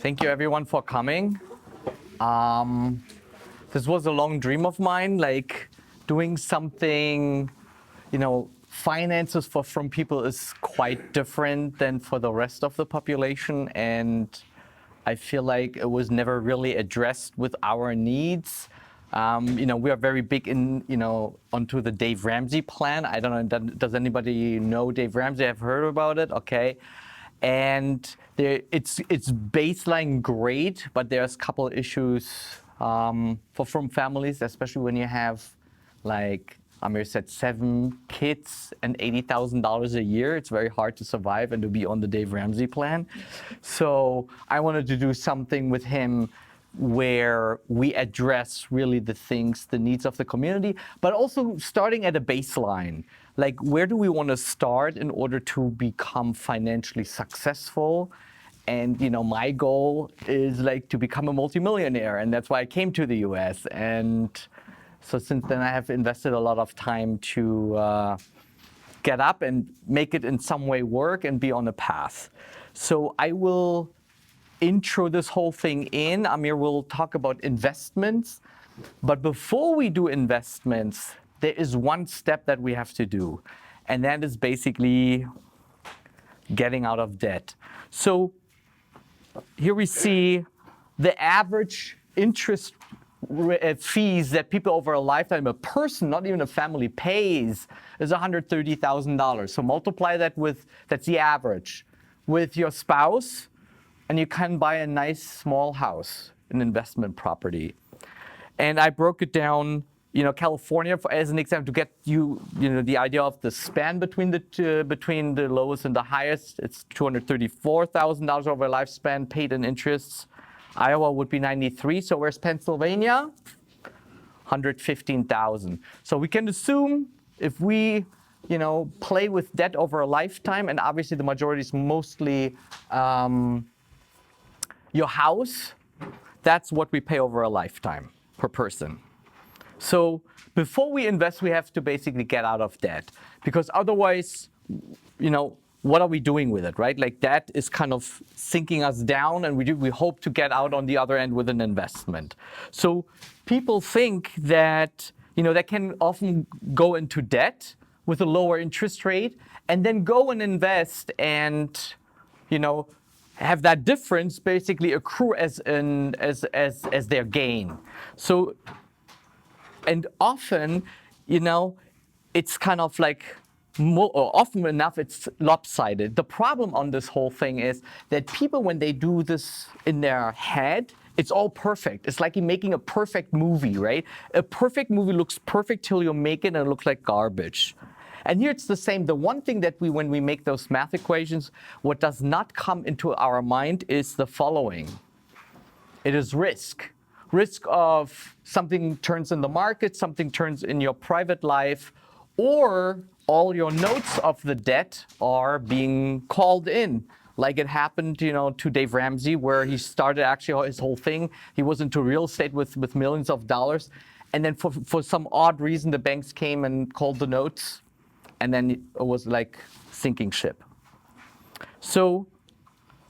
Thank you everyone for coming. This was a long dream of mine, like doing something, finances for frum people is quite different than for the rest of the population, and I feel like it was never really addressed with our needs. We are very big in, onto the Dave Ramsey plan. I don't know, does anybody know Dave Ramsey? I've heard about it, okay. And it's baseline great, but there's a couple issues for frum families, especially when you have, like Amir said, 7 kids and $80,000 a year. It's very hard to survive and to be on the Dave Ramsey plan. So I wanted to do something with him where we address really the needs of the community, but also starting at a baseline. Like, where do we want to start in order to become financially successful? And my goal is like to become a multimillionaire, and that's why I came to the US. And so since then I have invested a lot of time to get up and make it in some way work and be on a path. So I will intro this whole thing in. Amir will talk about investments. But before we do investments, there is one step that we have to do, and that is basically getting out of debt. So here we see the average interest fees that people over a lifetime, a person, not even a family, pays is $130,000. So multiply that that's the average, with your spouse, and you can buy a nice small house, an investment property. And I broke it down, California as an example, to get the idea of the span between the lowest and the highest. It's $234,000 over a lifespan paid in interests. Iowa would be 93. So where's Pennsylvania? 115,000. So we can assume if we play with debt over a lifetime, and obviously the majority is mostly your house, that's what we pay over a lifetime per person. So before we invest, we have to basically get out of debt, because otherwise, what are we doing with it, right? Like, debt is kind of sinking us down, and we hope to get out on the other end with an investment. So people think that, they can often go into debt with a lower interest rate and then go and invest and, have that difference basically accrue as their gain. So, and often, it's kind of like, often enough, it's lopsided. The problem on this whole thing is that people, when they do this in their head, it's all perfect. It's like you're making a perfect movie, right? A perfect movie looks perfect till you make it and it looks like garbage. And here it's the same. The one thing that when we make those math equations, what does not come into our mind is the following. It is risk. Risk of something turns in the market, something turns in your private life, or all your notes of the debt are being called in. Like it happened, to Dave Ramsey, where he started actually his whole thing. He was into real estate with millions of dollars. And then for some odd reason, the banks came and called the notes. And then it was like sinking ship. So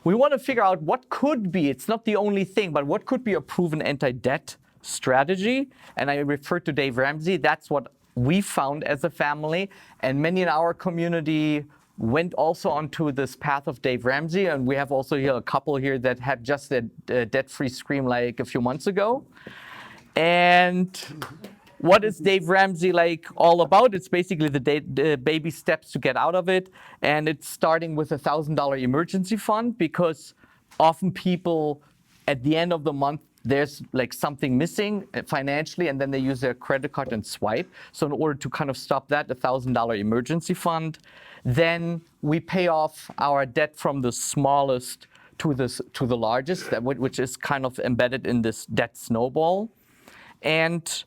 we want to figure out what could be, it's not the only thing, but what could be a proven anti-debt strategy. And I referred to Dave Ramsey. That's what we found as a family. And many in our community went also onto this path of Dave Ramsey. And we have also here a couple here that had just a debt-free scream like a few months ago. And what is Dave Ramsey like all about? It's basically the baby steps to get out of it. And it's starting with a $1,000 emergency fund, because often people at the end of the month, there's like something missing financially, and then they use their credit card and swipe. So in order to kind of stop that, a $1,000 emergency fund. Then we pay off our debt from the smallest to the largest, which is kind of embedded in this debt snowball. And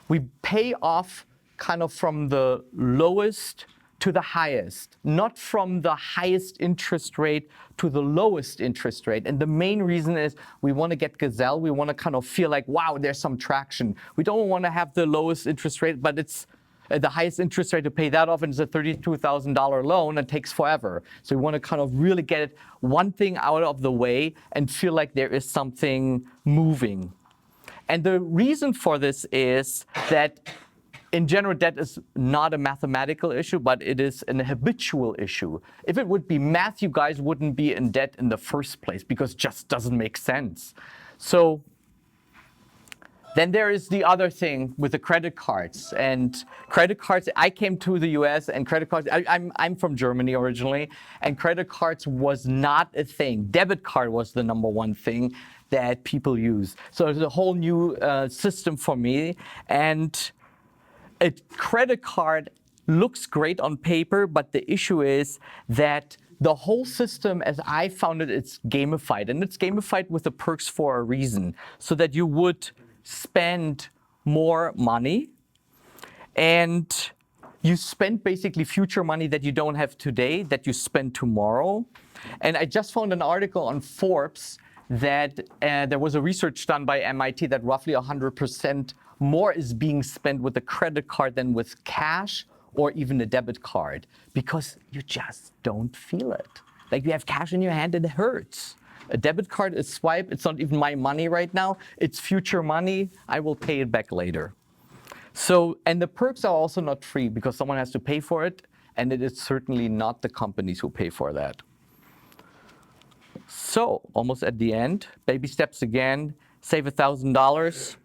we pay off kind of from the lowest to the highest, not from the highest interest rate to the lowest interest rate. And the main reason is we want to get gazelle. We want to kind of feel like, wow, there's some traction. We don't want to have the lowest interest rate, but it's the highest interest rate to pay that off, and it's a $32,000 loan and takes forever. So we want to kind of really get one thing out of the way and feel like there is something moving. And the reason for this is that in general, debt is not a mathematical issue, but it is an habitual issue. If it would be math, you guys wouldn't be in debt in the first place because it just doesn't make sense. So then there is the other thing with the credit cards. And credit cards, I came to the US and credit cards, I'm from Germany originally, and credit cards was not a thing. Debit card was the number one thing that people use. So it's a whole new system for me. And a credit card looks great on paper, but the issue is that the whole system, as I found it, it's gamified. And it's gamified with the perks for a reason, so that you would spend more money and you spend basically future money that you don't have today that you spend tomorrow. And I just found an article on Forbes that there was a research done by MIT that roughly 100% more is being spent with a credit card than with cash or even a debit card, because you just don't feel it. Like you have cash in your hand and it hurts. A debit card is swipe, it's not even my money right now, it's future money, I will pay it back later. So, and the perks are also not free because someone has to pay for it, and it is certainly not the companies who pay for that. So, almost at the end, baby steps again, save $1,000.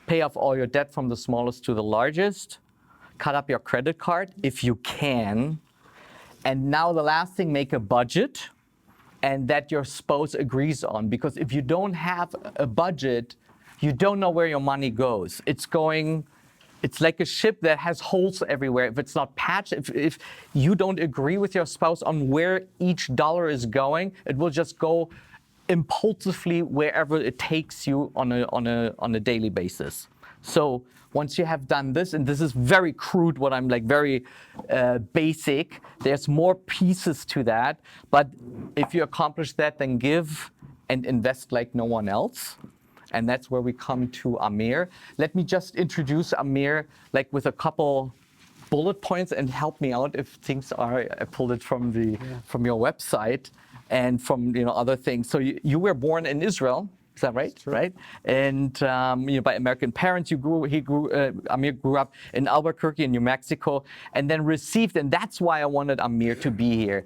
Pay off all your debt from the smallest to the largest. Cut up your credit card if you can. And now the last thing, make a budget, and that your spouse agrees on. Because if you don't have a budget, you don't know where your money goes. It's like a ship that has holes everywhere. If it's not patched, if you don't agree with your spouse on where each dollar is going, it will just go impulsively wherever it takes you on a daily basis. So once you have done this, and this is very crude, what I'm like very basic, there's more pieces to that. But if you accomplish that, then give and invest like no one else. And that's where we come to Amir. Let me just introduce Amir like with a couple bullet points and help me out if things are, I pulled it from your website and from other things. So you were born in Israel, is that right? Right. And by American parents, Amir grew up in Albuquerque in New Mexico, and then received, and that's why I wanted Amir to be here.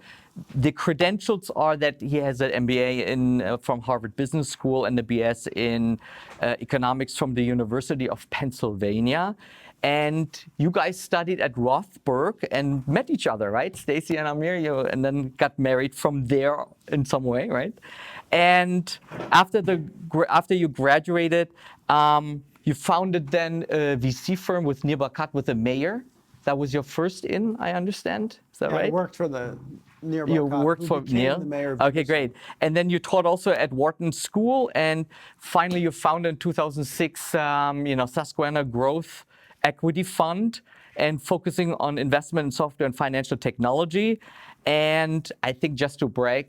The credentials are that he has an M.B.A. from Harvard Business School and a B.S. in economics from the University of Pennsylvania. And you guys studied at Rothberg and met each other, right? Stacey and Amir, and then got married from there in some way, right? And after you graduated, you founded then a VC firm with Nir Barkat, with the mayor. That was your first in, I understand. Is that right? I worked for the Nir Barkat. You worked for Nir? The mayor of Okay, great. And then you taught also at Wharton School, and finally you founded in 2006, Susquehanna Growth Equity Fund, and focusing on investment in software and financial technology. And I think just to brag,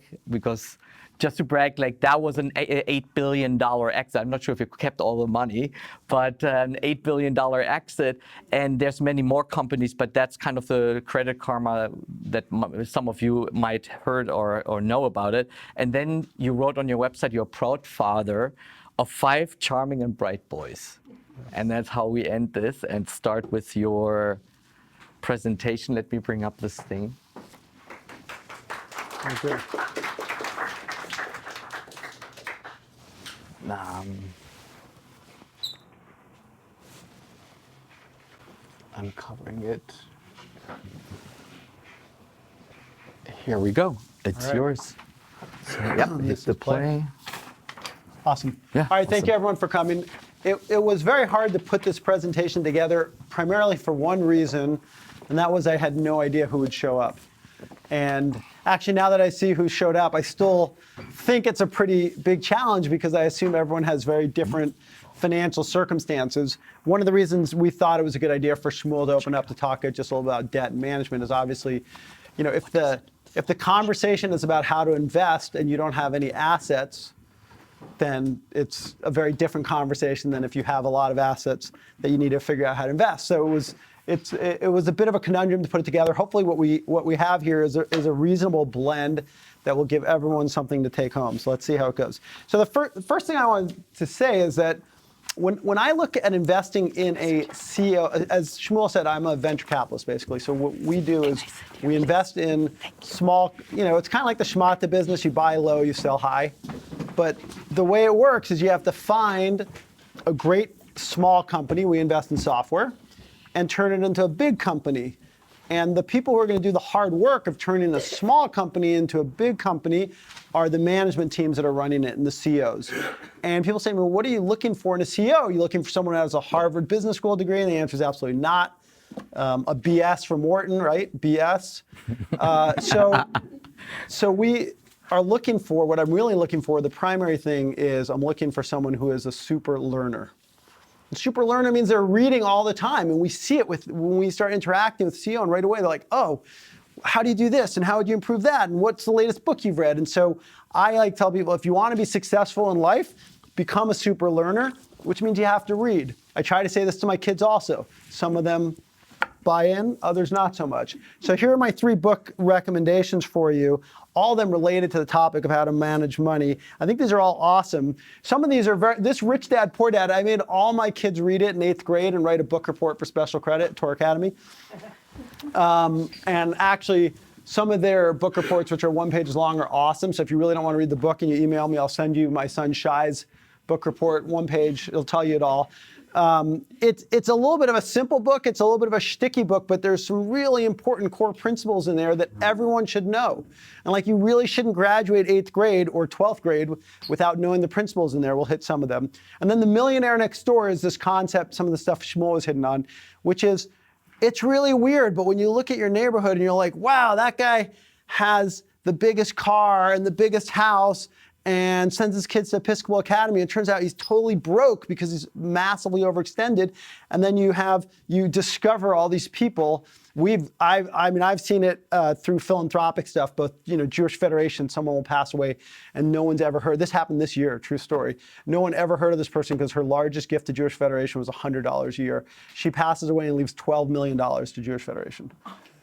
like that was an $8 billion exit. I'm not sure if you kept all the money, but an $8 billion exit. And there's many more companies, but that's kind of the KreditKarma that some of you might heard or know about it. And then you wrote on your website, you're a proud father of 5 charming and bright boys. And that's how we end this and start with your presentation. Let me bring up this thing. Okay. I'm covering it. Here we go. It's yours. So, yep, hit the play. Awesome. Yeah, all right, thank you everyone for coming. It was very hard to put this presentation together, primarily for one reason, and that was I had no idea who would show up. And actually, now that I see who showed up, I still think it's a pretty big challenge because I assume everyone has very different financial circumstances. One of the reasons we thought it was a good idea for Shmuel to open up to talk just a little about debt and management is obviously, if the conversation is about how to invest and you don't have any assets, then it's a very different conversation than if you have a lot of assets that you need to figure out how to invest. So it was a bit of a conundrum to put it together. Hopefully what we have here is a reasonable blend that will give everyone something to take home. So let's see how it goes. So the first thing I wanted to say is that when I look at investing in a CEO, as Shmuel said, I'm a venture capitalist basically. So what we do is we invest in small, it's kind of like the schmata business. You buy low, you sell high. But the way it works is you have to find a great small company, we invest in software, and turn it into a big company. And the people who are going to do the hard work of turning a small company into a big company are the management teams that are running it and the CEOs. And people say, well, what are you looking for in a CEO? Are you looking for someone who has a Harvard Business School degree? And the answer is absolutely not. A BS from Wharton, right? BS. So we are looking for, what I'm really looking for, the primary thing is I'm looking for someone who is a super learner. Super learner means they're reading all the time, and we see it when we start interacting with CEO, and right away they're like, oh, how do you do this, and how would you improve that, and what's the latest book you've read? And so I tell people, if you want to be successful in life, become a super learner, which means you have to read. I try to say this to my kids also. Some of them buy in, others not so much. So here are my 3 book recommendations for you, all of them related to the topic of how to manage money. I think these are all awesome. Some of these are this Rich Dad, Poor Dad, I made all my kids read it in 8th grade and write a book report for special credit at Tor Academy. And actually, some of their book reports, which are 1 page long, are awesome. So if you really don't want to read the book and you email me, I'll send you my son Shai's book report, 1 page, it'll tell you it all. It's a little bit of a simple book, it's a little bit of a shticky book, but there's some really important core principles in there that everyone should know. And like, you really shouldn't graduate 8th grade or 12th grade without knowing the principles in there. We'll hit some of them. And then The Millionaire Next Door is this concept, some of the stuff Shmuel was hitting on, which is, it's really weird, but when you look at your neighborhood and you're like, wow, that guy has the biggest car and the biggest house and sends his kids to Episcopal Academy, and it turns out he's totally broke because he's massively overextended. And then you discover all these people. I've seen it through philanthropic stuff, both, Jewish Federation, someone will pass away and no one's ever heard. This happened this year, true story. No one ever heard of this person because her largest gift to Jewish Federation was $100 a year. She passes away and leaves $12 million to Jewish Federation.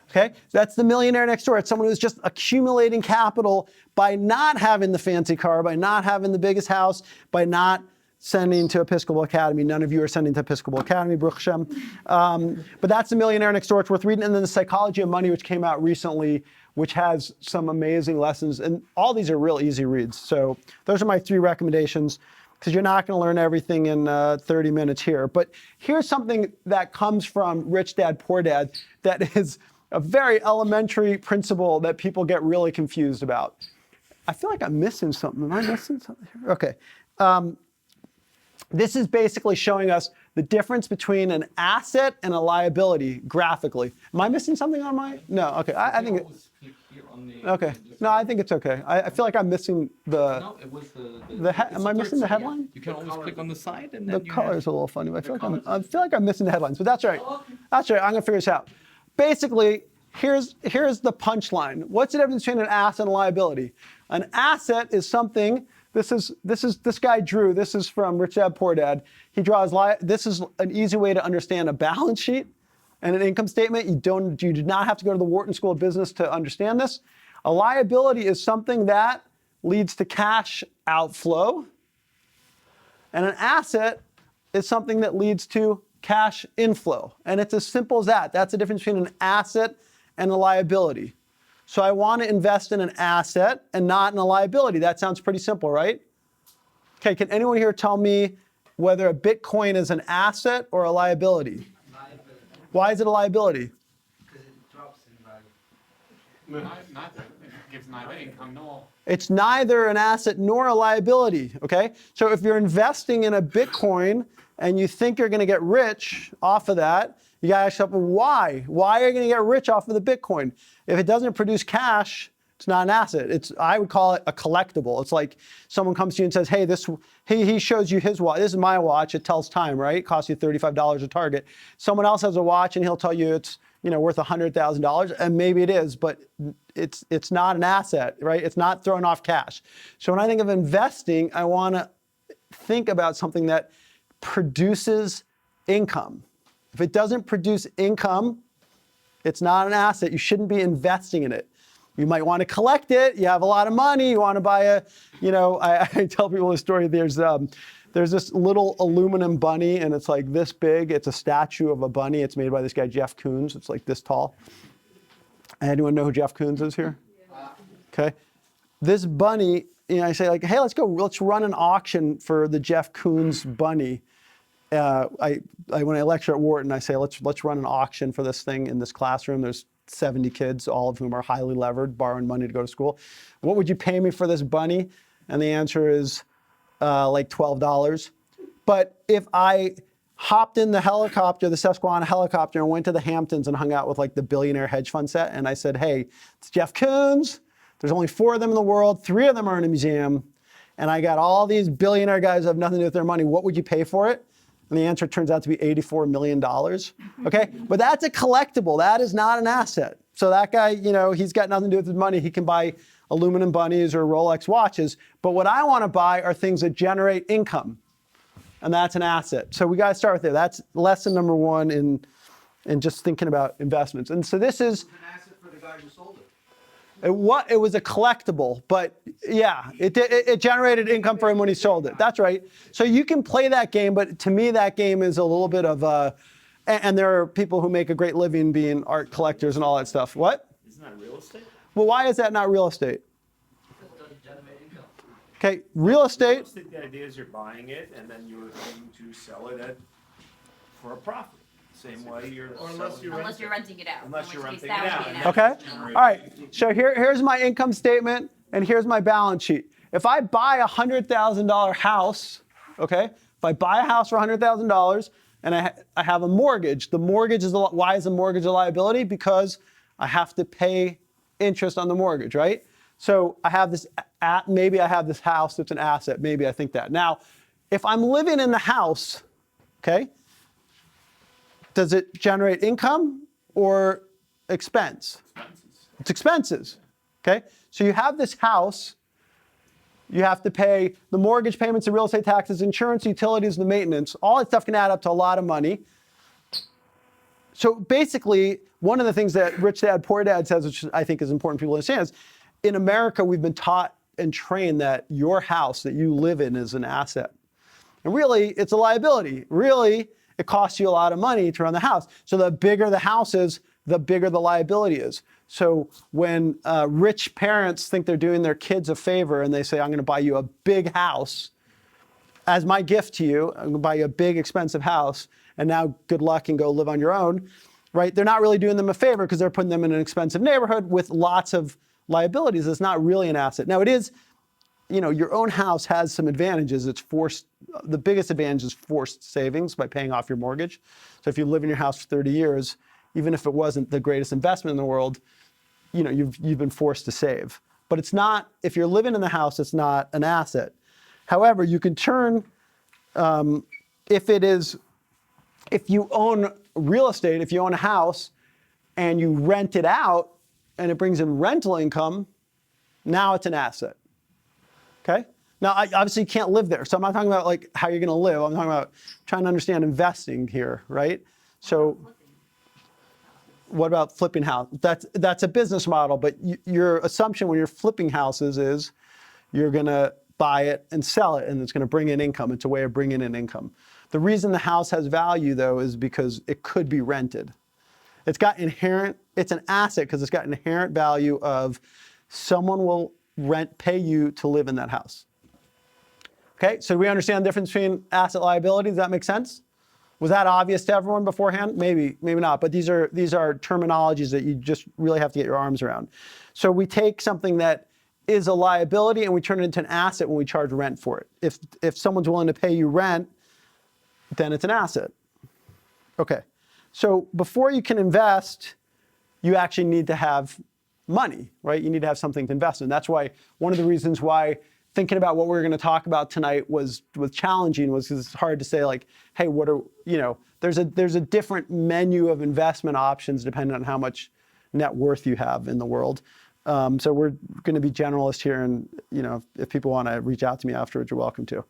Okay, that's the millionaire next door. It's someone who's just accumulating capital by not having the fancy car, by not having the biggest house, by not sending to Episcopal Academy. None of you are sending to Episcopal Academy, Baruch Hashem. But that's the millionaire next door. It's worth reading. And then The Psychology of Money, which came out recently, which has some amazing lessons. And all these are real easy reads. So those are my 3 recommendations, because you're not going to learn everything in 30 minutes here. But here's something that comes from Rich Dad, Poor Dad that is a very elementary principle that people get really confused about. I feel like I'm missing something. Am I missing something here? Okay. This is basically showing us the difference between an asset and a liability graphically. Am I missing something on my? No, okay. I think okay. No, I think it's okay. I feel like I'm missing the. No, it was am I missing the headline? You can always click on the side and then the color is a little funny. But I feel like I'm missing the headlines, but that's right. That's right. I'm gonna figure this out. Basically, here's the punchline. What's the difference between an asset and a liability? An asset is something. This guy drew. This is from Rich Dad Poor Dad. He draws. This is an easy way to understand a balance sheet and an income statement. You do not have to go to the Wharton School of Business to understand this. A liability is something that leads to cash outflow, and an asset is something that leads to cash inflow. And it's as simple as that. That's the difference between an asset and a liability. So I want to invest in an asset and not in a liability. That sounds pretty simple, right? Okay, can anyone here tell me whether a Bitcoin is an asset or a liability? Liability. Why is it a liability? Because it drops in value. Neither. It gives neither income nor. It's neither an asset nor a liability, okay? So if you're investing in a Bitcoin and you think you're going to get rich off of that, you got to ask yourself, why? Why are you going to get rich off of the Bitcoin? If it doesn't produce cash, it's not an asset. I would call it a collectible. It's like someone comes to you and says, hey, he shows you his watch. This is my watch. It tells time, right? It costs you $35 a Target. Someone else has a watch and he'll tell you it's worth $100,000, and maybe it is, but it's not an asset, right? It's not throwing off cash. So when I think of investing, I want to think about something that produces income. If it doesn't produce income, it's not an asset. You shouldn't be investing in it. You might want to collect it. You have a lot of money. You want to buy a, I tell people this story. There's this little aluminum bunny, and it's like this big. It's a statue of a bunny. It's made by this guy, Jeff Koons. It's like this tall. Anyone know who Jeff Koons is here? Okay. This bunny, I say like, hey, let's run an auction for the Jeff Koons bunny. When I lecture at Wharton, I say, let's run an auction for this thing in this classroom. There's 70 kids, all of whom are highly levered, borrowing money to go to school. What would you pay me for this bunny? And the answer is like $12. But if I hopped in the helicopter, the Susquehanna helicopter, and went to the Hamptons and hung out with like the billionaire hedge fund set, and I said, hey, it's Jeff Koons. There's only 4 of them in the world. 3 of them are in a museum. And I got all these billionaire guys who have nothing to do with their money. What would you pay for it? And the answer turns out to be $84 million, okay? But that's a collectible. That is not an asset. So that guy, he's got nothing to do with his money. He can buy aluminum bunnies or Rolex watches. But what I want to buy are things that generate income. And that's an asset. So we got to start with there. That's lesson number 1 in just thinking about investments. And so this is... An asset for the guy who sold it. It was a collectible, but yeah, it generated income for him when he sold it. That's right. So you can play that game, but to me, that game is a little bit of a, and there are people who make a great living being art collectors and all that stuff. What? Isn't that real estate? Well, why is that not real estate? It doesn't generate income. Okay, real estate. Real estate, the idea is you're buying it and then you're going to sell it for a profit. Same way you're Unless selling you're renting it out. Unless you're in which renting case it that out. would be an Okay. asset. All right. So here's my income statement and here's my balance sheet. If I buy a $100,000 house, okay, if I buy a house for $100,000 and I have a mortgage, the mortgage is why is the mortgage a liability? Because I have to pay interest on the mortgage, right? So I have this, maybe I have this house that's an asset. Maybe I think that. Now, if I'm living in the house, okay, does it generate income or expense? It's expenses, okay? So you have this house, you have to pay the mortgage payments, the real estate taxes, insurance, utilities, the maintenance. All that stuff can add up to a lot of money. So basically, one of the things that Rich Dad, Poor Dad says, which I think is important for people to understand, is in America, we've been taught and trained that your house that you live in is an asset. And really, it's a liability. Really, it costs you a lot of money to run the house. So the bigger the house is, the bigger the liability is. So when rich parents think they're doing their kids a favor and they say, I'm going to buy you a big house as my gift to you, I'm going to buy you a big expensive house, and now good luck and go live on your own, right? They're not really doing them a favor because they're putting them in an expensive neighborhood with lots of liabilities. It's not really an asset. Now it is, your own house has some advantages. It's forced, the biggest advantage is forced savings by paying off your mortgage. So if you live in your house for 30 years, even if it wasn't the greatest investment in the world, you've been forced to save. But it's not, if you're living in the house, it's not an asset. However, you can turn, if you own real estate, if you own a house and you rent it out and it brings in rental income, now it's an asset. Okay? Now, I obviously can't live there. So I'm not talking about like how you're going to live. I'm talking about trying to understand investing here, right? So what about flipping house? That's a business model, but your assumption when you're flipping houses is you're going to buy it and sell it, and it's going to bring in income. It's a way of bringing in income. The reason the house has value, though, is because it could be rented. It's an asset because it's got inherent value of someone will pay you to live in that house. Okay, so we understand the difference between asset liability. Does that make sense? Was that obvious to everyone beforehand? Maybe not, but these are terminologies that you just really have to get your arms around. So we take something that is a liability and we turn it into an asset when we charge rent for it. If someone's willing to pay you rent, then it's an asset. Okay, so before you can invest, you actually need to have money, right? You need to have something to invest in. That's why one of the reasons why thinking about what we're going to talk about tonight was challenging was because it's hard to say like, hey, there's a different menu of investment options depending on how much net worth you have in the world. So we're going to be generalists here, and if people want to reach out to me afterwards, you're welcome to.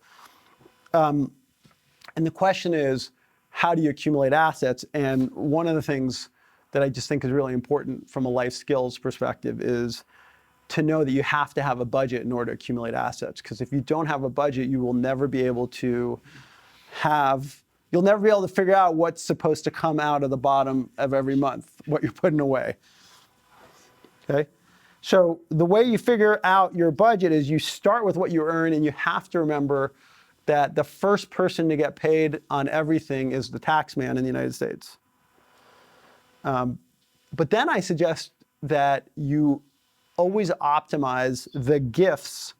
And the question is, how do you accumulate assets? And one of the things that I just think is really important from a life skills perspective is to know that you have to have a budget in order to accumulate assets. Because if you don't have a budget, you will never be able to you'll never be able to figure out what's supposed to come out of the bottom of every month, what you're putting away. Okay? So the way you figure out your budget is you start with what you earn, and you have to remember that the first person to get paid on everything is the tax man in the United States. But then I suggest that you always optimize the gifts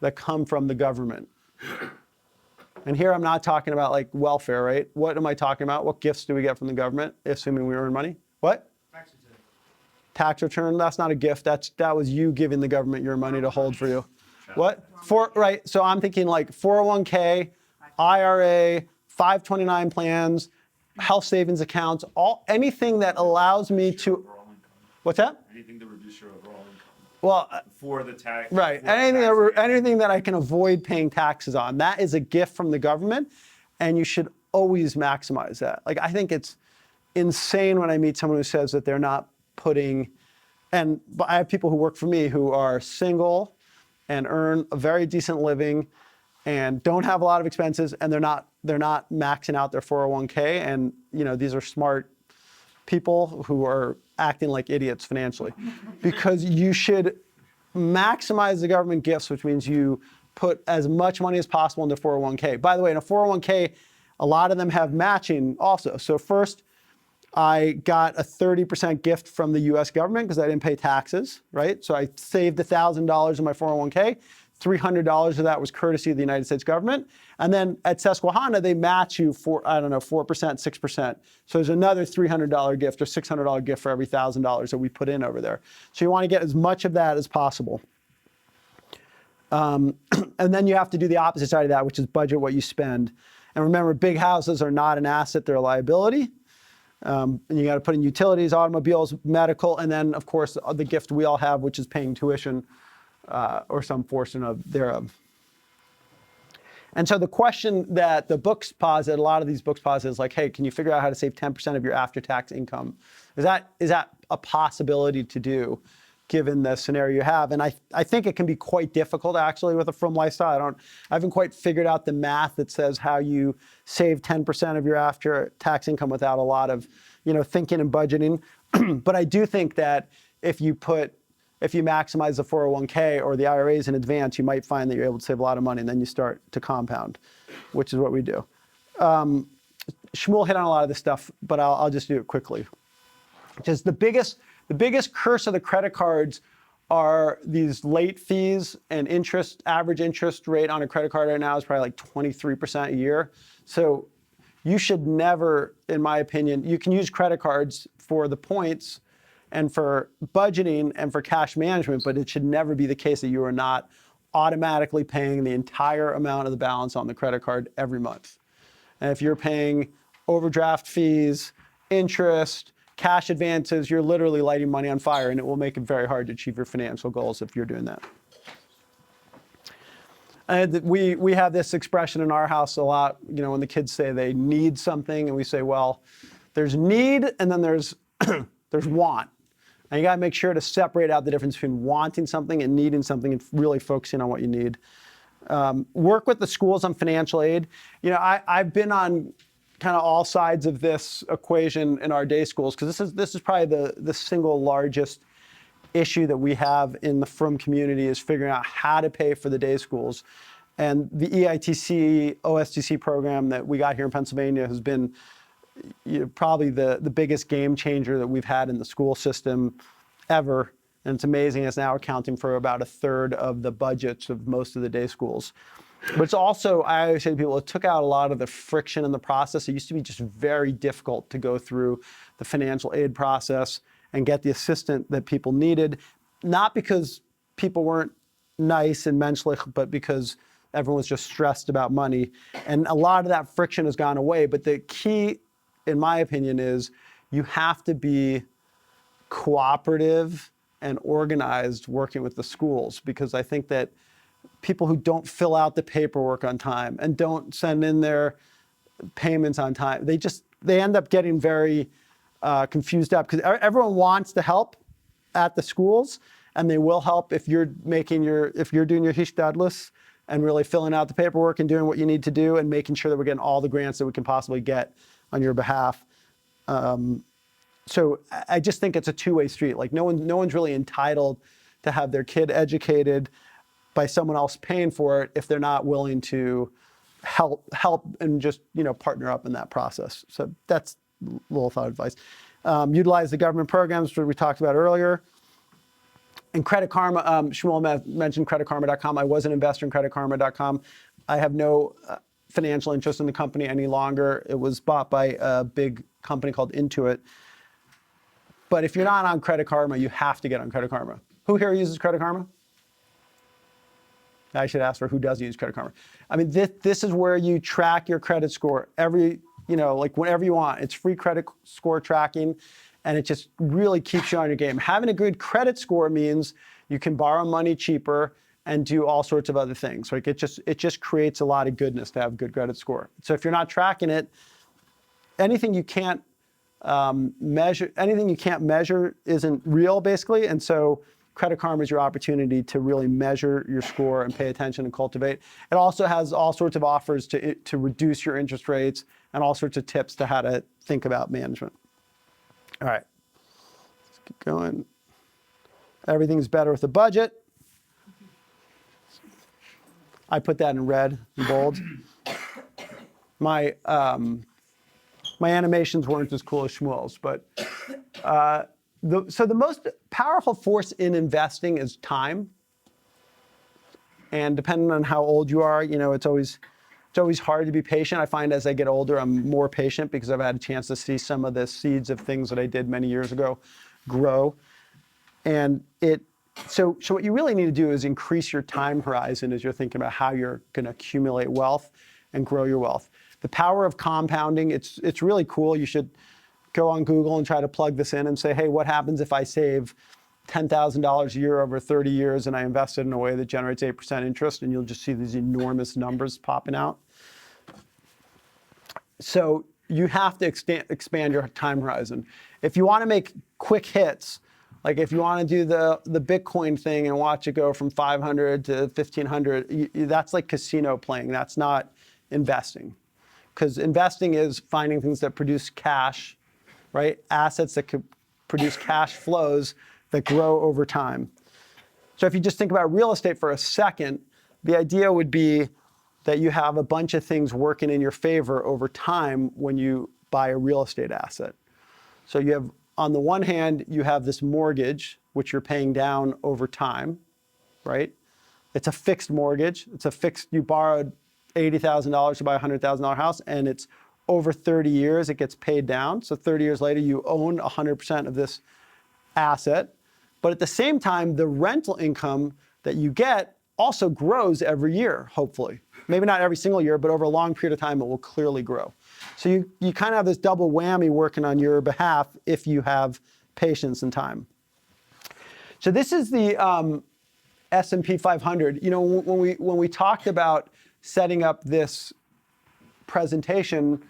that come from the government. And here I'm not talking about like welfare, right? What am I talking about? What gifts do we get from the government, assuming we earn money? What? Tax return. Tax return, that's not a gift. That was you giving the government your money to hold for you. What? Right, so I'm thinking like 401k, IRA, 529 plans, health savings accounts, anything that allows me to, Overall income. what's that? Anything to reduce your overall income Well, for the tax. right, for the tax rate. anything that I can avoid paying taxes on, that is a gift from the government, and you should always maximize that. Like, I think it's insane when I meet someone who says that they're not putting, but I have people who work for me who are single and earn a very decent living and don't have a lot of expenses, and they're not maxing out their 401k, and these are smart people who are acting like idiots financially. Because you should maximize the government gifts, which means you put as much money as possible into 401k. By the way, in a 401k, a lot of them have matching also. So first, I got a 30% gift from the US government because I didn't pay taxes, right? So I saved $1,000 in my 401k. $300 of that was courtesy of the United States government. And then at Susquehanna, they match you for, 4%, 6%. So there's another $300 gift or $600 gift for every $1,000 that we put in over there. So you want to get as much of that as possible. And then you have to do the opposite side of that, which is budget what you spend. And remember, big houses are not an asset, they're a liability. And you got to put in utilities, automobiles, medical, and then, of course, the gift we all have, which is paying tuition or some portion of thereof. And so the question that the books posit, a lot of these books posit, is like, hey, can you figure out how to save 10% of your after-tax income? Is that a possibility to do, given the scenario you have? And I think it can be quite difficult, actually, with a frum lifestyle. I haven't quite figured out the math that says how you save 10% of your after-tax income without a lot of thinking and budgeting. But I do think that if you maximize the 401k or the IRAs in advance, you might find that you're able to save a lot of money, and then you start to compound, which is what we do. Shmuel hit on a lot of this stuff, but I'll just do it quickly. Just the biggest curse of the credit cards are these late fees and interest. Average interest rate on a credit card right now is probably like 23% a year. So you should never, in my opinion, you can use credit cards for the points and for budgeting and for cash management, but it should never be the case that you are not automatically paying the entire amount of the balance on the credit card every month. And if you're paying overdraft fees, interest, cash advances, you're literally lighting money on fire, and it will make it very hard to achieve your financial goals if you're doing that. And we have this expression in our house a lot, when the kids say they need something, and we say, well, there's need and then there's want. And you got to make sure to separate out the difference between wanting something and needing something, and really focusing on what you need. Work with the schools on financial aid. I've been on kind of all sides of this equation in our day schools, because this is probably the single largest issue that we have in the frum community, is figuring out how to pay for the day schools. And the EITC OSTC program that we got here in Pennsylvania has been probably the biggest game changer that we've had in the school system ever. And it's amazing, it's now accounting for about 1/3 of the budgets of most of the day schools. But it's also, I always say to people, it took out a lot of the friction in the process. It used to be just very difficult to go through the financial aid process and get the assistance that people needed, not because people weren't nice and menschlich, but because everyone was just stressed about money. And a lot of that friction has gone away. But the key, in my opinion, is you have to be cooperative and organized working with the schools, because I think that people who don't fill out the paperwork on time and don't send in their payments on time. They end up getting very confused up because everyone wants to help at the schools, and they will help if you're doing your hishtadlus and really filling out the paperwork and doing what you need to do and making sure that we're getting all the grants that we can possibly get on your behalf. So I just think it's a two-way street. Like no one's really entitled to have their kid educated by someone else paying for it if they're not willing to help and just partner up in that process. So that's a little thought advice. Utilize the government programs that we talked about earlier. And KreditKarma, Shmuel mentioned KreditKarma.com. I was an investor in KreditKarma.com. I have no financial interest in the company any longer. It was bought by a big company called Intuit. But if you're not on KreditKarma, you have to get on KreditKarma. Who here uses KreditKarma? I should ask for who doesn't use KreditKarma. I mean, this is where you track your credit score like whenever you want. It's free credit score tracking, and it just really keeps you on your game. Having a good credit score means you can borrow money cheaper and do all sorts of other things. Like it just creates a lot of goodness to have a good credit score. So if you're not tracking it, anything you can't measure isn't real, basically. And so KreditKarma is your opportunity to really measure your score and pay attention and cultivate. It also has all sorts of offers to reduce your interest rates and all sorts of tips to how to think about management. All right, let's keep going. Everything's better with a budget. I put that in red and bold. My animations weren't as cool as Shmuel's, but so the most powerful force in investing is time. And depending on how old you are, it's always hard to be patient. I find as I get older, I'm more patient because I've had a chance to see some of the seeds of things that I did many years ago grow. And so what you really need to do is increase your time horizon as you're thinking about how you're going to accumulate wealth and grow your wealth. The power of compounding, it's really cool. You should go on Google and try to plug this in and say, hey, what happens if I save $10,000 a year over 30 years and I invest it in a way that generates 8% interest? And you'll just see these enormous numbers popping out. So you have to expand your time horizon. If you want to make quick hits, like if you want to do the Bitcoin thing and watch it go from 500 to 1,500, that's like casino playing. That's not investing. Because investing is finding things that produce cash, right? Assets that could produce cash flows that grow over time. So if you just think about real estate for a second, the idea would be that you have a bunch of things working in your favor over time when you buy a real estate asset. So you have, on the one hand, you have this mortgage, which you're paying down over time, right? It's a fixed mortgage. You borrowed $80,000 to buy a $100,000 house, and it's over 30 years, it gets paid down. So 30 years later, you own 100% of this asset. But at the same time, the rental income that you get also grows every year, hopefully. Maybe not every single year, but over a long period of time, it will clearly grow. So you kind of have this double whammy working on your behalf if you have patience and time. So this is the S&P 500. When we talked about setting up this presentation,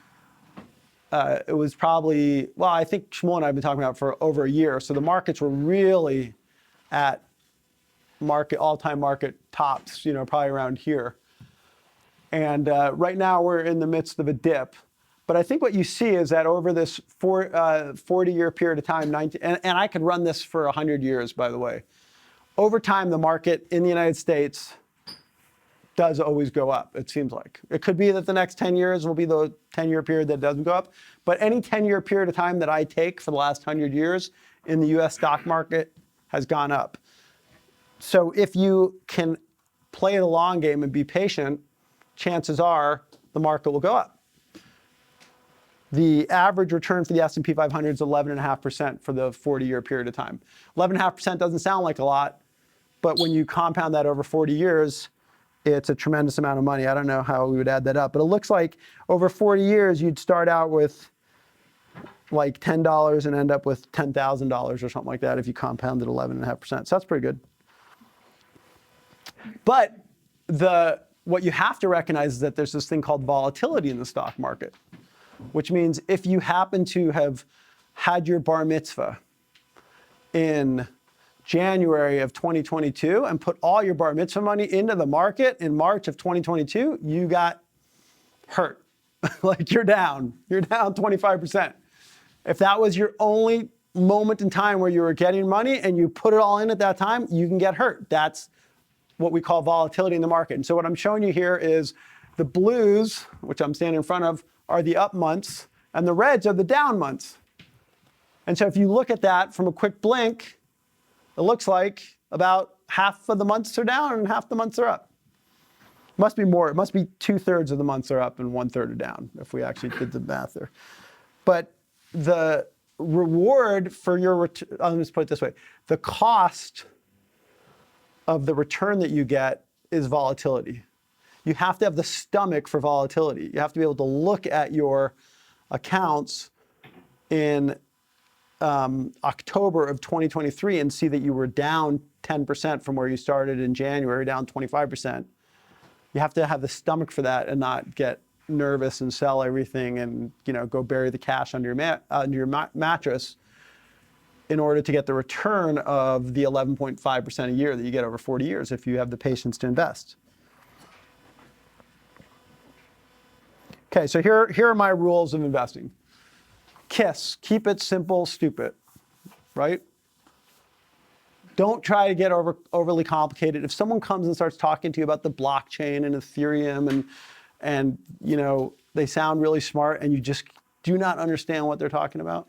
it was probably, I think Shmuel and I have been talking about it for over a year. So the markets were really at all-time market tops, probably around here. And right now we're in the midst of a dip. But I think what you see is that over this 40-year period of time, and I could run this for 100 years, by the way. Over time, the market in the United States does always go up, it seems like. It could be that the next 10 years will be the 10-year period that doesn't go up. But any 10-year period of time that I take for the last 100 years in the US stock market has gone up. So if you can play the long game and be patient, chances are the market will go up. The average return for the S&P 500 is 11.5% for the 40-year period of time. 11.5% doesn't sound like a lot, but when you compound that over 40 years, it's a tremendous amount of money. I don't know how we would add that up, but it looks like over 40 years, you'd start out with like $10 and end up with $10,000 or something like that if you compounded 11.5%. So that's pretty good. But the what you have to recognize is that there's this thing called volatility in the stock market, which means if you happen to have had your bar mitzvah in January of 2022 and put all your bar mitzvah money into the market in March of 2022, you got hurt. Like you're down 25%. If that was your only moment in time where you were getting money and you put it all in at that time, you can get hurt. That's what we call volatility in the market. And so what I'm showing you here is the blues, which I'm standing in front of, are the up months, and the reds are the down months. And so if you look at that from a quick blink, it looks like about half of the months are down and half the months are up. Must be more. It must be 2/3 of the months are up and 1/3 are down, if we actually did the math there. But the reward for your return, let me just put it this way, the cost of the return that you get is volatility. You have to have the stomach for volatility. You have to be able to look at your accounts in October of 2023 and see that you were down 10% from where you started in January, down 25%. You have to have the stomach for that and not get nervous and sell everything and go bury the cash under your mattress in order to get the return of the 11.5% a year that you get over 40 years if you have the patience to invest. Okay, so here are my rules of investing. KISS, keep it simple, stupid, right? Don't try to get overly complicated. If someone comes and starts talking to you about the blockchain and Ethereum and they sound really smart and you just do not understand what they're talking about,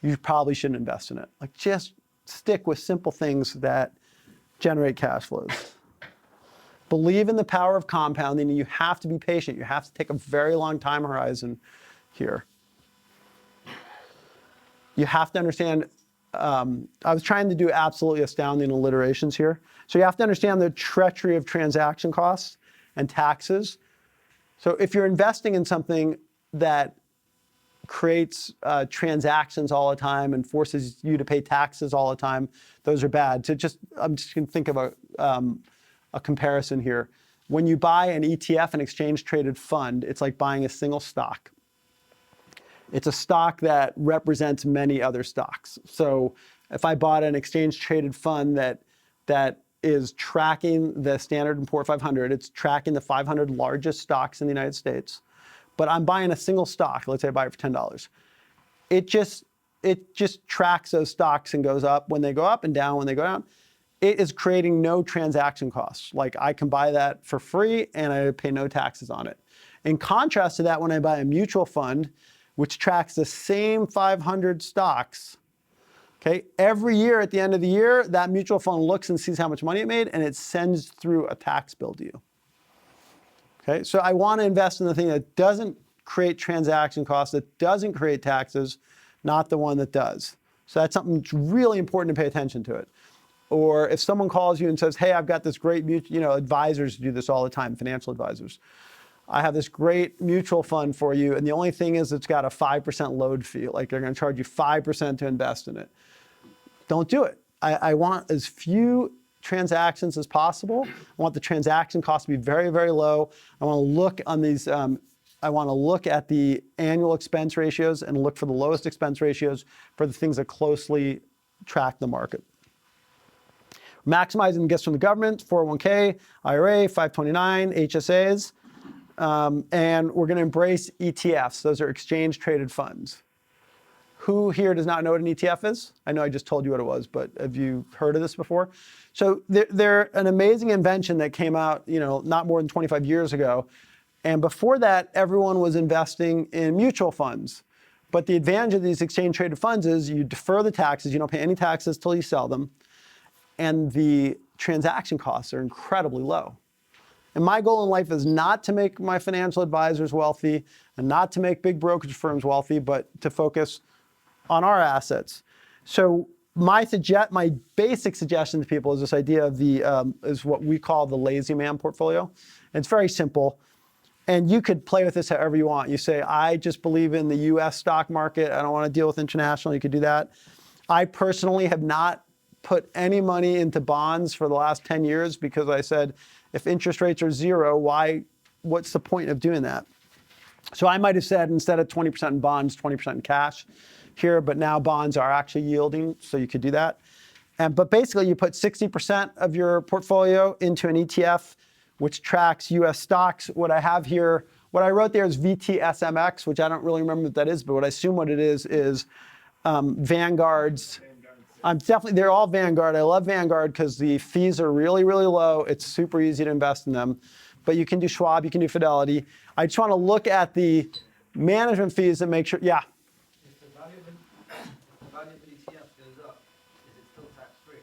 you probably shouldn't invest in it. Like, just stick with simple things that generate cash flows. Believe in the power of compounding, and you have to be patient. You have to take a very long time horizon here. You have to understand, I was trying to do absolutely astounding alliterations here. So you have to understand the treachery of transaction costs and taxes. So if you're investing in something that creates transactions all the time and forces you to pay taxes all the time, those are bad. So I'm just going to think of a comparison here. When you buy an ETF, an exchange traded fund, it's like buying a single stock. It's a stock that represents many other stocks. So if I bought an exchange traded fund that is tracking the Standard & Poor's 500, it's tracking the 500 largest stocks in the United States, but I'm buying a single stock. Let's say I buy it for $10. It just tracks those stocks and goes up when they go up and down when they go down. It is creating no transaction costs. Like, I can buy that for free and I pay no taxes on it. In contrast to that, when I buy a mutual fund, which tracks the same 500 stocks, okay, every year at the end of the year, that mutual fund looks and sees how much money it made and it sends through a tax bill to you. Okay, so I want to invest in the thing that doesn't create transaction costs, that doesn't create taxes, not the one that does. So that's something that's really important to pay attention to it. Or if someone calls you and says, hey, I've got this great, advisors do this all the time, financial advisors. I have this great mutual fund for you, and the only thing is it's got a 5% load fee. Like, they're going to charge you 5% to invest in it. Don't do it. I want as few transactions as possible. I want the transaction cost to be very, very low. I want to look on these, I want to look at the annual expense ratios and look for the lowest expense ratios for the things that closely track the market. Maximizing gifts from the government, 401k, IRA, 529, HSAs. And we're going to embrace ETFs. Those are exchange traded funds. Who here does not know what an ETF is? I know I just told you what it was, but have you heard of this before? So they're an amazing invention that came out, not more than 25 years ago. And before that, everyone was investing in mutual funds. But the advantage of these exchange traded funds is you defer the taxes. You don't pay any taxes till you sell them. And the transaction costs are incredibly low. And my goal in life is not to make my financial advisors wealthy and not to make big brokerage firms wealthy, but to focus on our assets. So my basic suggestion to people is this idea of is what we call the lazy man portfolio. And it's very simple. And you could play with this however you want. You say, I just believe in the US stock market. I don't want to deal with international. You could do that. I personally have not put any money into bonds for the last 10 years because I said, if interest rates are zero, what's the point of doing that? So I might have said instead of 20% in bonds, 20% in cash here, but now bonds are actually yielding, so you could do that. But basically, you put 60% of your portfolio into an ETF, which tracks US stocks. What I have here, what I wrote there is VTSMX, which I don't really remember what that is, but what I assume what it is Vanguard's. They're all Vanguard. I love Vanguard because the fees are really, really low. It's super easy to invest in them. But you can do Schwab, you can do Fidelity. I just want to look at the management fees and make sure, yeah. If the value of an ETF goes up, is it still tax-free?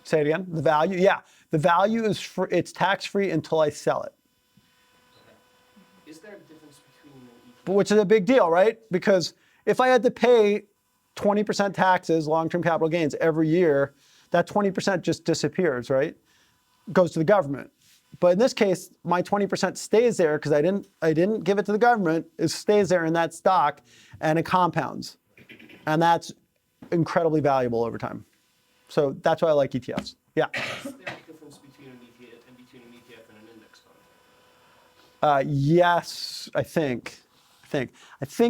Say it again. The value, yeah. The value is it's tax-free until I sell it. Is there a difference between an ETF? But which is a big deal, right? Because if I had to pay 20% taxes, long-term capital gains every year, that 20% just disappears, right? Goes to the government. But in this case, my 20% stays there because I didn't give it to the government. It stays there in that stock, and it compounds, and that's incredibly valuable over time. So that's why I like ETFs. Yeah. Is there a difference between an ETF and an index fund? Yes, I think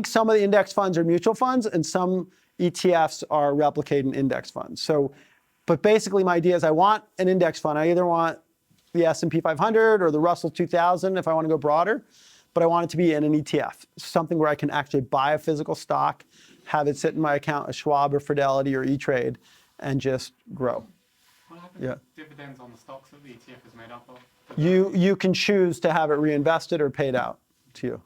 some of the index funds are mutual funds, and some ETFs are replicating index funds. So, but basically, my idea is I want an index fund. I either want the S&P 500 or the Russell 2000 if I want to go broader, but I want it to be in an ETF, something where I can actually buy a physical stock, have it sit in my account at Schwab or Fidelity or E-Trade, and just grow. What happens Yeah. to dividends on the stocks that the ETF is made up of? You can choose to have it reinvested or paid out to you,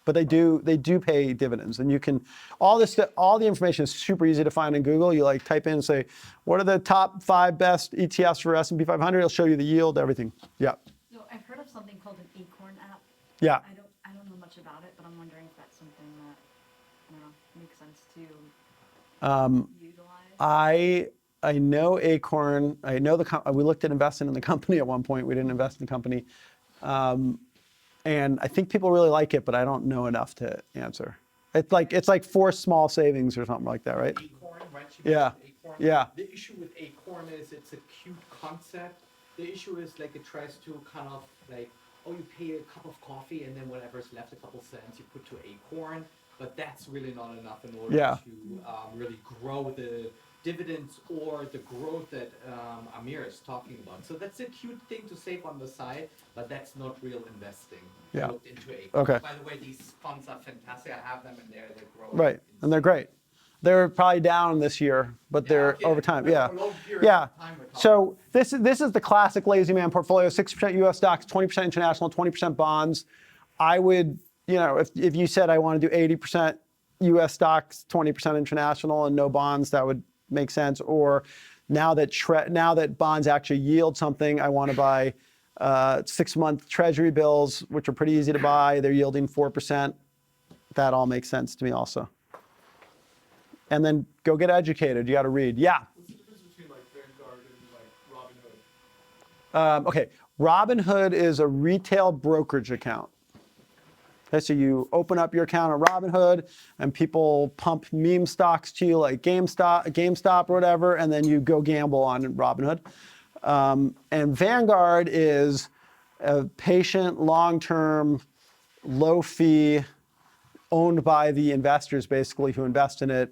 but they do pay dividends, and you can all the information is super easy to find in Google. You like type in and say, what are the top 5 best ETFs for S&P 500? It'll show you the yield, everything. Yeah. So I've heard of something called an Acorn app. Yeah. I don't know much about it, but I'm wondering if that's something that I don't know makes sense to utilize. I know Acorn. I know we looked at investing in the company at one point. We didn't invest in the company. And I think people really like it, but I don't know enough to answer. It's like forced small savings or something like that, right? Acorn, right? You Yeah. mentioned Acorn. Yeah. The issue with Acorn is it's a cute concept. The issue is like it tries to kind of like, oh, you pay a cup of coffee and then whatever's left, a couple cents, you put to Acorn. But that's really not enough in order Yeah. to really grow the dividends or the growth that Amir is talking about. So that's a cute thing to save on the side, but that's not real investing. Yeah. Looked into Acorn. Okay. By the way, these funds are fantastic. I have them and they're growing. Right, and they're great. They're probably down this year, but they're okay. over time. But Yeah, for a long period yeah. of time we're talking. So this is the classic lazy man portfolio: 60% U.S. stocks, 20% international, 20% bonds. I would, if you said I want to do 80% U.S. stocks, 20% international, and no bonds, that would make sense. Or now that bonds actually yield something, I want to buy 6-month Treasury bills, which are pretty easy to buy. They're yielding 4%. That all makes sense to me also. And then go get educated. You got to read. Yeah. What's the difference between like Vanguard and like Robinhood? Okay. Robinhood is a retail brokerage account. Okay, so you open up your account on Robinhood, and people pump meme stocks to you, like GameStop or whatever, and then you go gamble on Robinhood. And Vanguard is a patient, long-term, low-fee, owned by the investors, basically, who invest in it,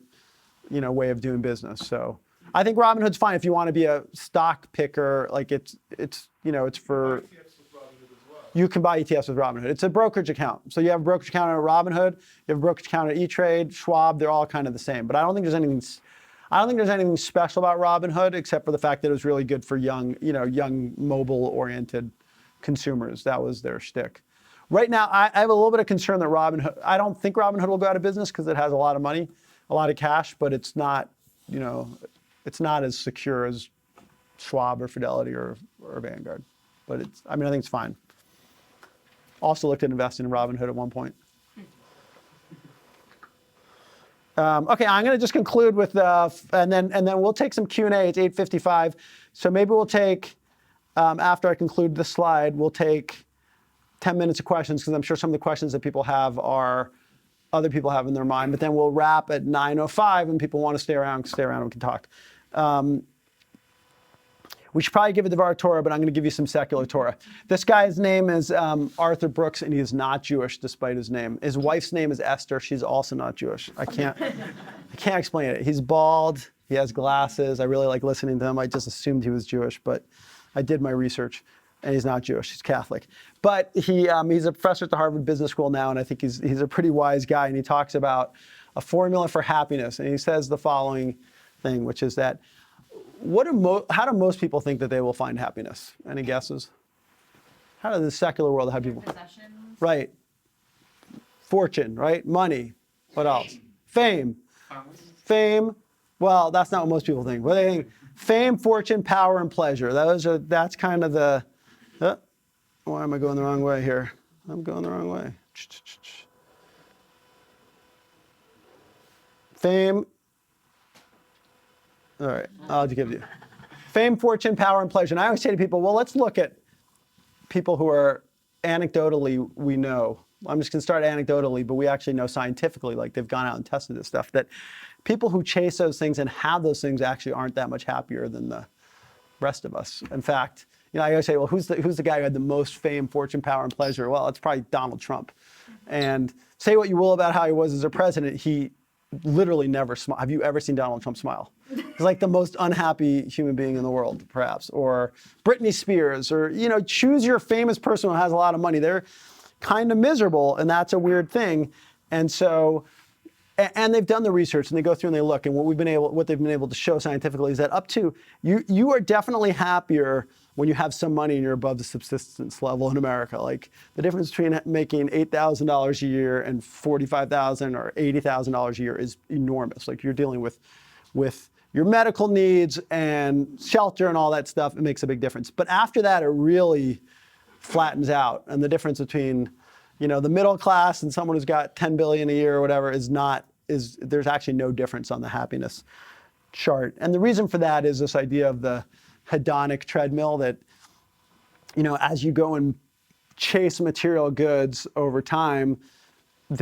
way of doing business. So I think Robinhood's fine if you want to be a stock picker. Like it's for. ETFs with Robinhood as well. You can buy ETFs with Robinhood. It's a brokerage account. So you have a brokerage account at Robinhood, you have a brokerage account at E-Trade, Schwab. They're all kind of the same. But I don't think there's anything special about Robinhood except for the fact that it was really good for young mobile-oriented consumers. That was their shtick. Right now, I have a little bit of concern that I don't think Robinhood will go out of business because it has a lot of money, a lot of cash, but it's not as secure as Schwab or Fidelity or Vanguard. But I think it's fine. Also looked at investing in Robinhood at one point. Okay, I'm going to just conclude with and then we'll take some Q&A. It's 8:55, so maybe we'll take after I conclude this slide, we'll take 10 minutes of questions because I'm sure some of the questions that people have are other people have in their mind. But then we'll wrap at 9:05, and people want to stay around. Stay around, and we can talk. We should probably give it to our Torah, but I'm going to give you some secular Torah. This guy's name is Arthur Brooks, and he is not Jewish despite his name. His wife's name is Esther. She's also not Jewish. I can't explain it. He's bald. He has glasses. I really like listening to him. I just assumed he was Jewish, but I did my research, and he's not Jewish. He's Catholic. But he's a professor at the Harvard Business School now, and I think he's a pretty wise guy, and he talks about a formula for happiness. And he says the following thing, which is that how do most people think that they will find happiness? Any guesses? How does the secular world have people? Possessions. Right. Fortune, right? Money. What else? Fame. Fame. Well, that's not what most people think. What do they think? Fame, fortune, power, and pleasure. That's kind of the. Why am I going the wrong way here? I'm going the wrong way. Fame. All right, I'll give you. Fame, fortune, power, and pleasure. And I always say to people, well, let's look at people who are anecdotally we know. I'm just going to start anecdotally, but we actually know scientifically, like they've gone out and tested this stuff, that people who chase those things and have those things actually aren't that much happier than the rest of us. In fact, I always say, well, who's the guy who had the most fame, fortune, power, and pleasure? Well, it's probably Donald Trump. And say what you will about how he was as a president, he literally never smiled. Have you ever seen Donald Trump smile? He's like the most unhappy human being in the world, perhaps. Or Britney Spears, or, choose your famous person who has a lot of money. They're kind of miserable, and that's a weird thing. And so, and they've done the research, and they go through and they look, and what they've been able to show scientifically is that up to, you are definitely happier when you have some money and you're above the subsistence level in America. Like the difference between making $8,000 a year and $45,000 or $80,000 a year is enormous. Like you're dealing with your medical needs and shelter and all that stuff. It makes a big difference. But after that, it really flattens out. And the difference between, the middle class and someone who's got 10 billion a year or whatever there's actually no difference on the happiness chart. And the reason for that is this idea of the hedonic treadmill that, as you go and chase material goods over time, you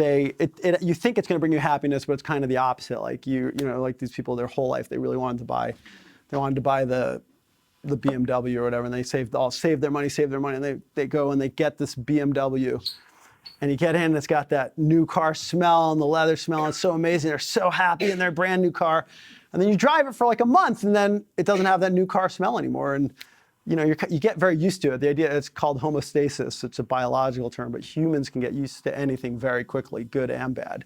think it's going to bring you happiness, but it's kind of the opposite. Like like these people, their whole life, they really wanted to buy the BMW or whatever, and they save their money, and they go and they get this BMW, and you get in, and it's got that new car smell and the leather smell, and it's so amazing. They're so happy in their brand new car. And then you drive it for like a month, and then it doesn't have that new car smell anymore. And you get very used to it. The idea, it's called homeostasis. It's a biological term, but humans can get used to anything very quickly, good and bad.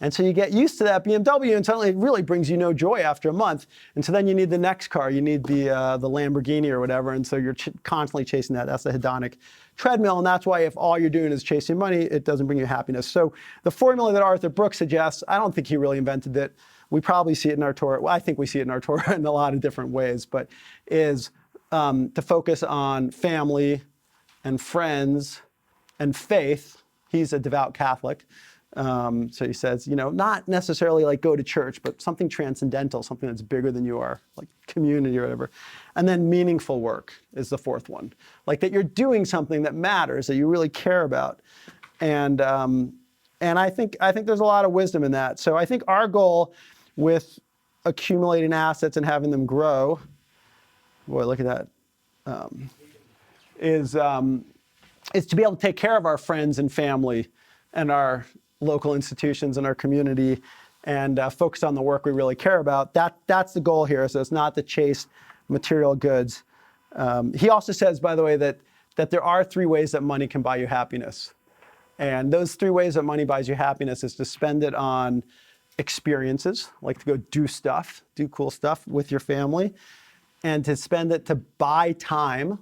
And so you get used to that BMW, and suddenly it really brings you no joy after a month. And so then you need the next car. You need the Lamborghini or whatever. And so you're constantly chasing that. That's the hedonic treadmill. And that's why if all you're doing is chasing money, it doesn't bring you happiness. So the formula that Arthur Brooks suggests, I don't think he really invented it. We probably see it in our Torah. Well, I think we see it in our Torah in a lot of different ways, but is to focus on family and friends and faith. He's a devout Catholic. So he says, not necessarily like go to church, but something transcendental, something that's bigger than you are, like community or whatever. And then meaningful work is the fourth one. Like that you're doing something that matters, that you really care about. And I think there's a lot of wisdom in that. So I think our goal with accumulating assets and having them grow, boy, look at that, is to be able to take care of our friends and family and our local institutions and our community and focus on the work we really care about. That's the goal here. So it's not to chase material goods. He also says, by the way, that there are 3 ways that money can buy you happiness. And those 3 ways that money buys you happiness is to spend it on experiences, like to go do cool stuff with your family, and to spend it to buy time.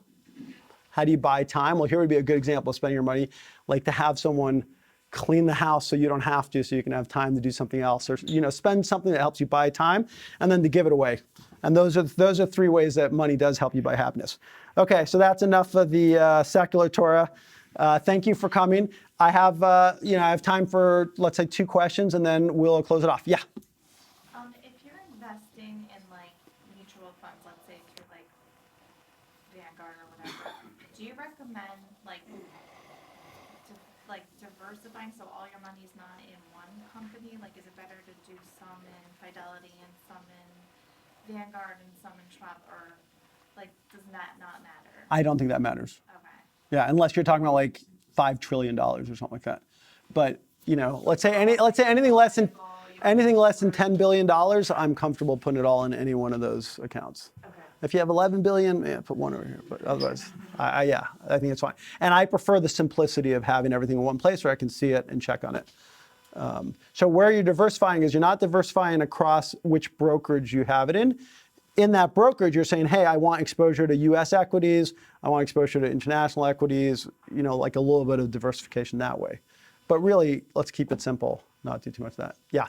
How do you buy time? Well, here would be a good example of spending your money, like to have someone clean the house so you don't have to, so you can have time to do something else, or spend something that helps you buy time, and then to give it away. And those are 3 ways that money does help you buy happiness. Okay, so that's enough of the secular Torah. Thank you for coming. I have time for, let's say, 2 questions, and then we'll close it off. Yeah. If you're investing in like mutual funds, let's say through like Vanguard or whatever, do you recommend diversifying so all your money's not in one company? Like, is it better to do some in Fidelity and some in Vanguard and some in Schwab, or Like, does that not matter? I don't think that matters. Okay. Yeah, unless you're talking about like $5 trillion or something like that. But let's say anything less than $10 billion, I'm comfortable putting it all in any one of those accounts. Okay. If you have 11 billion, yeah, put one over here. But otherwise, I think it's fine. And I prefer the simplicity of having everything in one place where I can see it and check on it. So where you're diversifying is you're not diversifying across which brokerage you have it in. In that brokerage, you're saying, hey, I want exposure to U.S. equities. I want exposure to international equities, like a little bit of diversification that way. But really, let's keep it simple, not do too much of that. Yeah.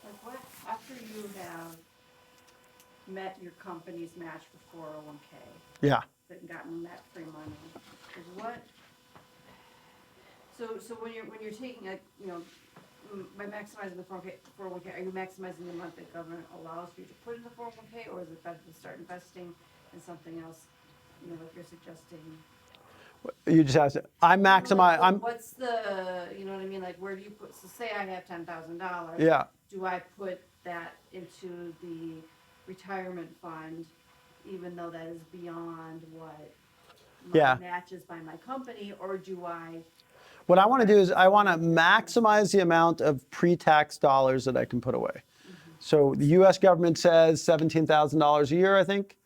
Like what, after you have met your company's match for 401k, Yeah. and gotten that free money, is what, so when you're taking by maximizing the 401k, are you maximizing the amount that government allows you to put in the 401k, or is it better to start investing in something else, like you're suggesting? You just asked, What's the, you know what I mean, like where do you put, so say I have $10,000. Yeah. Do I put that into the retirement fund, even though that is beyond what my matches by my company, or do I? What I want to do is I want to maximize the amount of pre-tax dollars that I can put away. So the U.S. government says $17,000 a year, I think.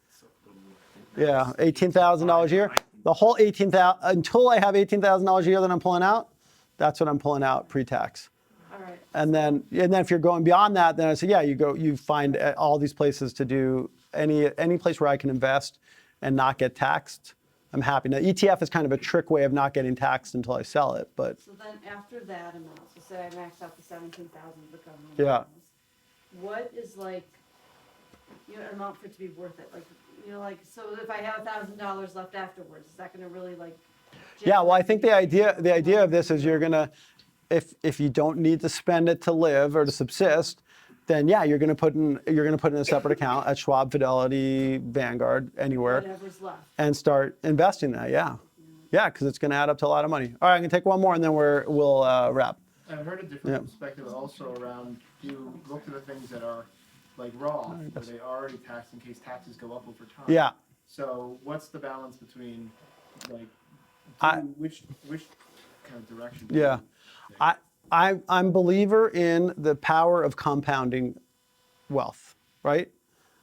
Yeah, $18,000 a year. The whole $18,000 until I have $18,000 a year that I'm pulling out. That's what I'm pulling out pre-tax. All right. And then if you're going beyond that, then I say, yeah, you find all these places to do any place where I can invest and not get taxed. I'm happy. Now, ETF is kind of a trick way of not getting taxed until I sell it, but. So then after that amount, so say I max out the 17,000 the government Yeah. allows, what is like, an amount for it to be worth it? Like, so if I have $1,000 left afterwards, is that gonna really like? Yeah, well, I think the idea of this is you're gonna, if you don't need to spend it to live or to subsist, then yeah, you're gonna put in a separate account at Schwab, Fidelity, Vanguard, anywhere, Whatever's left. and start investing that. Yeah, because it's gonna add up to a lot of money. All right, I'm gonna take one more and then we'll wrap. I've heard a different perspective also around, you look to the things that are like Roth, where they already tax in case taxes go up over time. Yeah. So what's the balance between which kind of direction? do you Yeah, I'm a believer in the power of compounding wealth, right?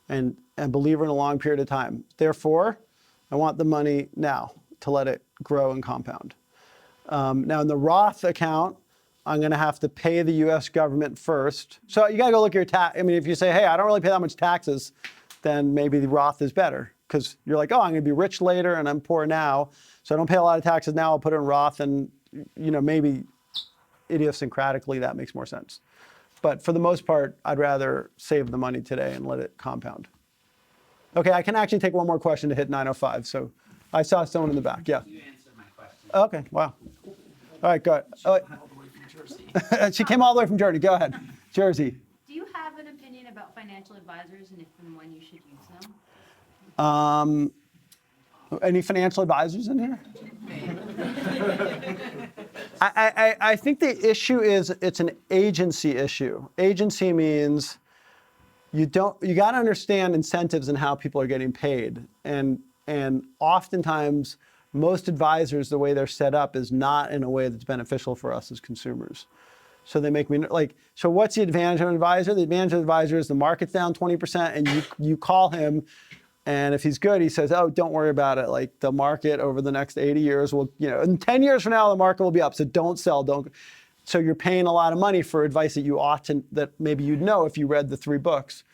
And believer in a long period of time. Therefore, I want the money now to let it grow and compound. Now in the Roth account, I'm going to have to pay the U.S. government first. So you got to go look at your tax. I mean, if you say, hey, I don't really pay that much taxes, then maybe the Roth is better because you're like, oh, I'm going to be rich later and I'm poor now. So I don't pay a lot of taxes now. I'll put it in Roth and, maybe idiosyncratically that makes more sense. But for the most part, I'd rather save the money today and let it compound. Okay, I can actually take one more question to hit 9:05. So I saw someone in the back. Yeah. You answered my question. Okay, wow. All right, go ahead. All the way from Jersey. She came all the way from Jersey. Go ahead. Jersey. Do you have an opinion about financial advisors and if and when you should use them? Any financial advisors in here? I think the issue is it's an agency issue. Agency means you got to understand incentives and how people are getting paid. And oftentimes, most advisors, the way they're set up is not in a way that's beneficial for us as consumers. So they make me so what's the advantage of an advisor? The advantage of an advisor is the market's down 20% and you call him, and if he's good, he says, oh, don't worry about it. Like the market over the next 80 years will, in 10 years from now, the market will be up. So don't sell, So you're paying a lot of money for advice that maybe you'd know if you read the 3 books.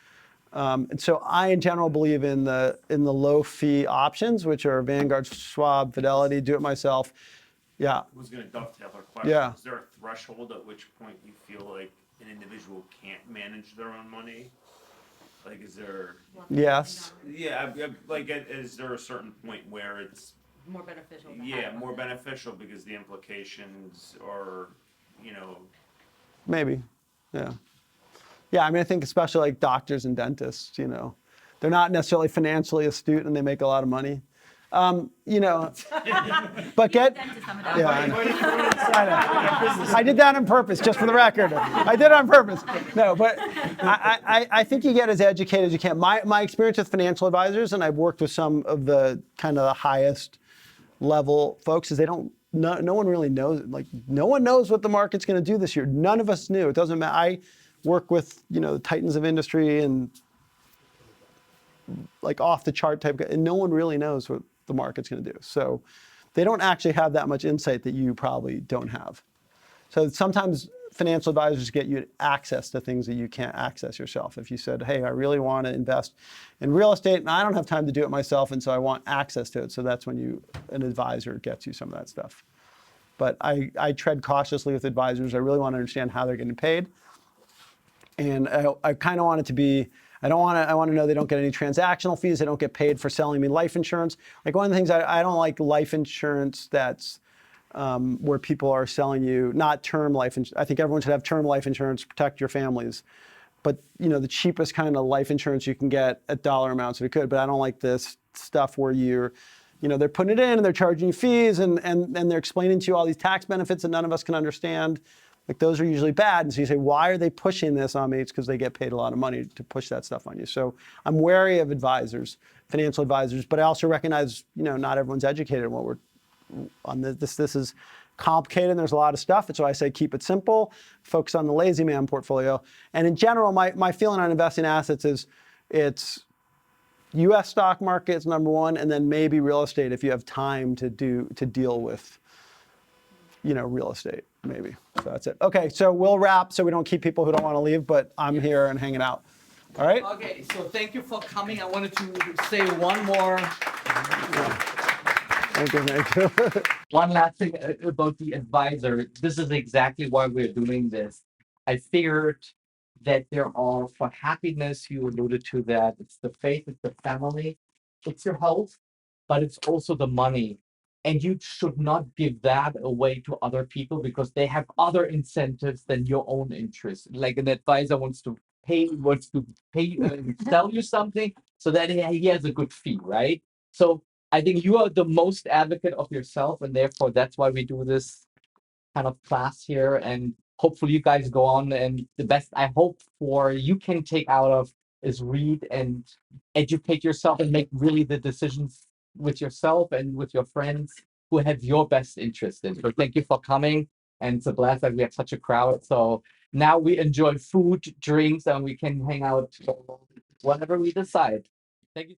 And so I, in general, believe in the low fee options, which are Vanguard, Schwab, Fidelity, do it myself. Yeah. I was going to dovetail our question. Yeah. Is there a threshold at which point you feel like an individual can't manage their own money? Like, is there? Yes. Yeah, is there a certain point where it's More beneficial. more beneficial because the implications are, Maybe. Yeah. Yeah, I mean, I think especially like doctors and dentists, they're not necessarily financially astute and they make a lot of money. You know, but get, Done to some of yeah, I know. I did that on purpose, just for the record. I did it on purpose. No, but I think you get as educated as you can. My experience with financial advisors, and I've worked with some of the kind of the highest level folks, is they don't, no one really knows, like no one knows what the market's going to do this year. None of us knew. It doesn't matter. I work with, you know, the titans of industry and like off the chart type, and no one really knows what the market's going to do. So they don't actually have that much insight that you probably don't have. So sometimes financial advisors get you access to things that you can't access yourself. If you said, hey, I really want to invest in real estate and I don't have time to do it myself, and so I want access to it. So that's when an advisor gets you some of that stuff. But I tread cautiously with advisors. I really want to understand how they're getting paid. And I kind of want it to be, I want to know they don't get any transactional fees. They don't get paid for selling me life insurance. Like one of the things I don't like life insurance that's where people are selling you, not term life insurance. I think everyone should have term life insurance to protect your families. But you know, the cheapest kind of life insurance you can get at dollar amounts if you could. But I don't like this stuff where they're putting it in and they're charging you fees and they're explaining to you all these tax benefits that none of us can understand. Like those are usually bad. And so you say, why are they pushing this on me? It's because they get paid a lot of money to push that stuff on you. So I'm wary of advisors, financial advisors, but I also recognize, not everyone's educated in what we're on this is complicated and there's a lot of stuff. And so I say, keep it simple, focus on the lazy man portfolio. And in general, my feeling on investing assets is it's US stock markets, number one, and then maybe real estate if you have time to deal with real estate, maybe. So that's it. Okay, so we'll wrap so we don't keep people who don't want to leave, but I'm here and hanging out. All right? Okay, so thank you for coming. I wanted to say one more. Thank you. One last thing about the advisor. This is exactly why we're doing this. I figured that there are, for happiness, you alluded to that. It's the faith, it's the family, it's your health, but it's also the money. And you should not give that away to other people because they have other incentives than your own interests. Like an advisor wants to pay, sell you something so that he has a good fee, right? So I think you are the most advocate of yourself, and therefore that's why we do this kind of class here. And hopefully you guys go on, and the best I hope for you can take out of is read and educate yourself and make really the decisions with yourself and with your friends who have your best interest in. So thank you for coming, and it's a blast that we have such a crowd. So now we enjoy food, drinks, and we can hang out whenever we decide. Thank you.